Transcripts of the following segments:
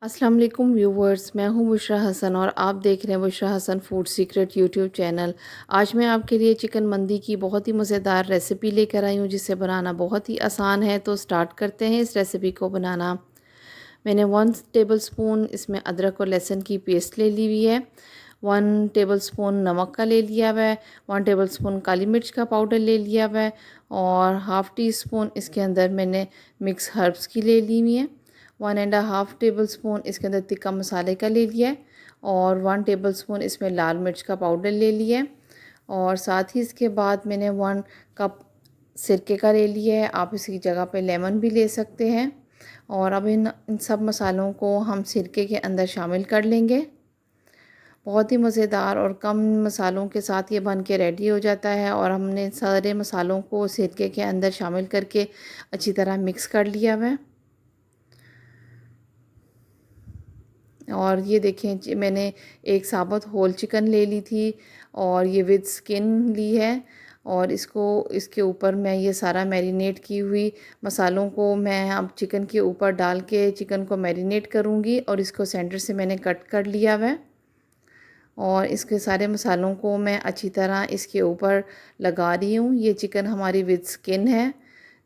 अस्सलाम वालेकुम व्यूवर्स, मैं हूं बुशरा हसन और आप देख रहे हैं Bushra Hasan food secret YouTube channel. आज मैं आपके लिए चिकन मंदी की बहुत ही मज़ेदार रेसिपी लेकर आई हूं जिसे बनाना बहुत ही आसान है। तो स्टार्ट करते हैं इस रेसिपी को बनाना। मैंने 1 टेबलस्पून इसमें अदरक और लहसुन की पेस्ट ले ली हुई है। 1 टेबलस्पून नमक का ले लिया हुआ है। 1 टेबलस्पून काली मिर्च का पाउडर ले लिया हुआ है और हाफ़ टी स्पून इसके अंदर मैंने मिक्स हर्ब्स की ले ली हुई है। 1.5 टेबलस्पून इसके अंदर तिक्का मसाले का ले लिया है और 1 टेबलस्पून इसमें लाल मिर्च का पाउडर ले लिया है और साथ ही इसके बाद मैंने 1 कप सिरके का ले लिया है। आप इसकी जगह पे लेमन भी ले सकते हैं। और अब इन सब मसालों को हम सिरके के अंदर शामिल कर लेंगे। बहुत ही मज़ेदार और कम मसालों के साथ ये बन के रेडी हो जाता है और हमने सारे मसालों को सिरके के अंदर शामिल करके अच्छी तरह मिक्स कर लिया हुआ है। और ये देखें मैंने एक साबुत होल चिकन ले ली थी और ये विद स्किन ली है और इसके ऊपर मैं ये सारा मैरिनेट की हुई मसालों को मैं अब चिकन के ऊपर डाल के चिकन को मैरिनेट करूँगी और इसको सेंटर से मैंने कट कर लिया हुआ है और इसके सारे मसालों को मैं अच्छी तरह इसके ऊपर लगा रही हूँ। ये चिकन हमारी विद स्किन है।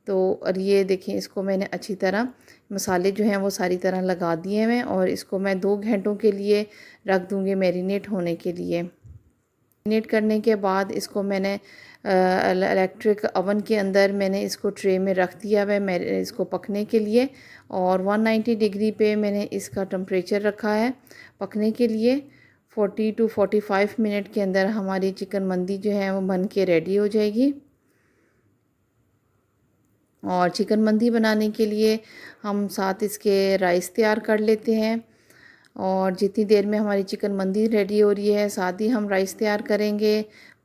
तो और ये देखें इसको मैंने अच्छी तरह मसाले जो हैं वो सारी तरह लगा दिए हैं और इसको मैं 2 घंटों के लिए रख दूँगी मैरिनेट होने के लिए। मैरिनेट करने के बाद इसको मैंने इलेक्ट्रिक ओवन के अंदर मैंने इसको ट्रे में रख दिया है इसको पकने के लिए और 190 डिग्री पे मैंने इसका टेम्परेचर रखा है पकने के लिए। 40 टू 45 मिनट के अंदर हमारी चिकन मंदी जो है वो बन के रेडी हो जाएगी। और चिकन मंदी बनाने के लिए हम साथ इसके राइस तैयार कर लेते हैं और जितनी देर में हमारी चिकन मंदी रेडी हो रही है साथ ही हम राइस तैयार करेंगे।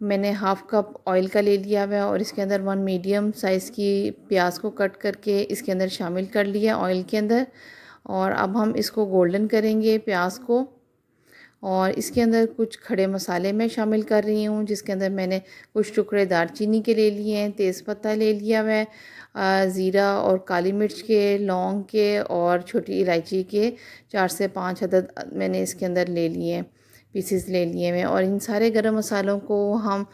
मैंने हाफ़ कप ऑयल का ले लिया हुआ है और इसके अंदर 1 मीडियम साइज़ की प्याज को कट करके इसके अंदर शामिल कर लिया ऑयल के अंदर और अब हम इसको गोल्डन करेंगे प्याज को। और इसके अंदर कुछ खड़े मसाले मैं शामिल कर रही हूँ जिसके अंदर मैंने कुछ टुकड़े दालचीनी के ले लिए हैं, तेज़पत्ता ले लिया हुआ है, ज़ीरा और काली मिर्च के, लौंग के और छोटी इलायची के 4 से 5 अदद मैंने इसके अंदर ले लिए हैं, पीसेस ले लिए हैं। और इन सारे गरम मसालों को हम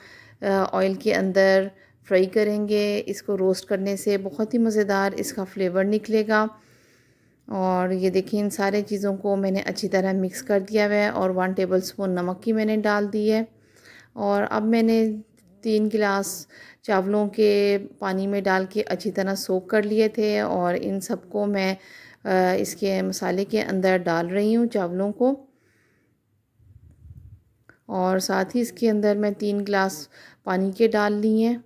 ऑयल के अंदर फ्राई करेंगे। इसको रोस्ट करने से बहुत ही मज़ेदार इसका फ्लेवर निकलेगा। और ये देखिए इन सारे चीज़ों को मैंने अच्छी तरह मिक्स कर दिया हुआ है और 1 टेबलस्पून नमक की मैंने डाल दी है। और अब मैंने 3 गिलास चावलों के पानी में डाल के अच्छी तरह सोक कर लिए थे और इन सबको मैं इसके मसाले के अंदर डाल रही हूँ चावलों को। और साथ ही इसके अंदर मैं 3 गिलास पानी के डाल ली हैं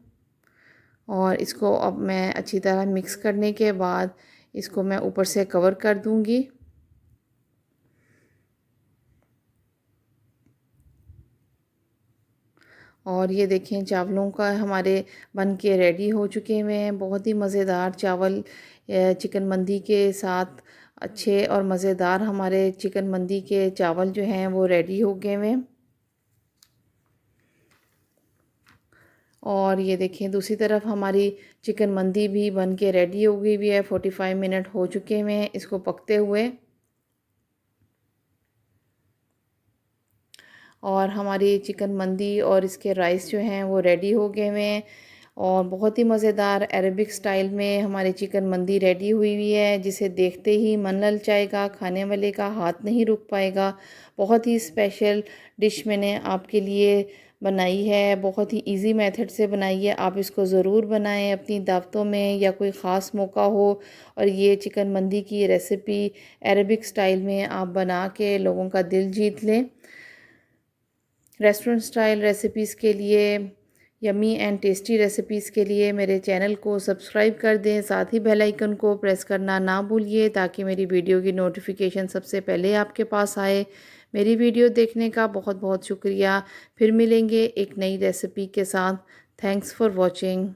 और इसको अब मैं अच्छी तरह मिक्स करने के बाद इसको मैं ऊपर से कवर कर दूंगी। और ये देखें चावलों का हमारे बन के रेडी हो चुके हुए हैं। बहुत ही मज़ेदार चावल चिकन मंदी के साथ अच्छे और मज़ेदार हमारे चिकन मंदी के चावल जो हैं वो रेडी हो गए हुए हैं। और ये देखें दूसरी तरफ हमारी चिकन मंदी भी बन के रेडी हो गई हुई है। 45 मिनट हो चुके हुए हैं इसको पकते हुए और हमारी चिकन मंदी और इसके राइस जो हैं वो रेडी हो गए हुए हैं। और बहुत ही मज़ेदार अरबिक स्टाइल में हमारी चिकन मंदी रेडी हुई हुई है जिसे देखते ही मन ललचाएगा, खाने वाले का हाथ नहीं रुक पाएगा। बहुत ही स्पेशल डिश मैंने आपके लिए बनाई है, बहुत ही इजी मेथड से बनाई है। आप इसको ज़रूर बनाएं अपनी दावतों में या कोई ख़ास मौका हो और ये चिकन मंदी की रेसिपी अरबिक स्टाइल में आप बना के लोगों का दिल जीत लें। रेस्टोरेंट स्टाइल रेसिपीज़ के लिए, यमी एंड टेस्टी रेसिपीज़ के लिए मेरे चैनल को सब्सक्राइब कर दें। साथ ही बेल आइकन को प्रेस करना ना भूलिए ताकि मेरी वीडियो की नोटिफिकेशन सबसे पहले आपके पास आए। मेरी वीडियो देखने का बहुत बहुत शुक्रिया। फिर मिलेंगे एक नई रेसिपी के साथ। Thanks for watching.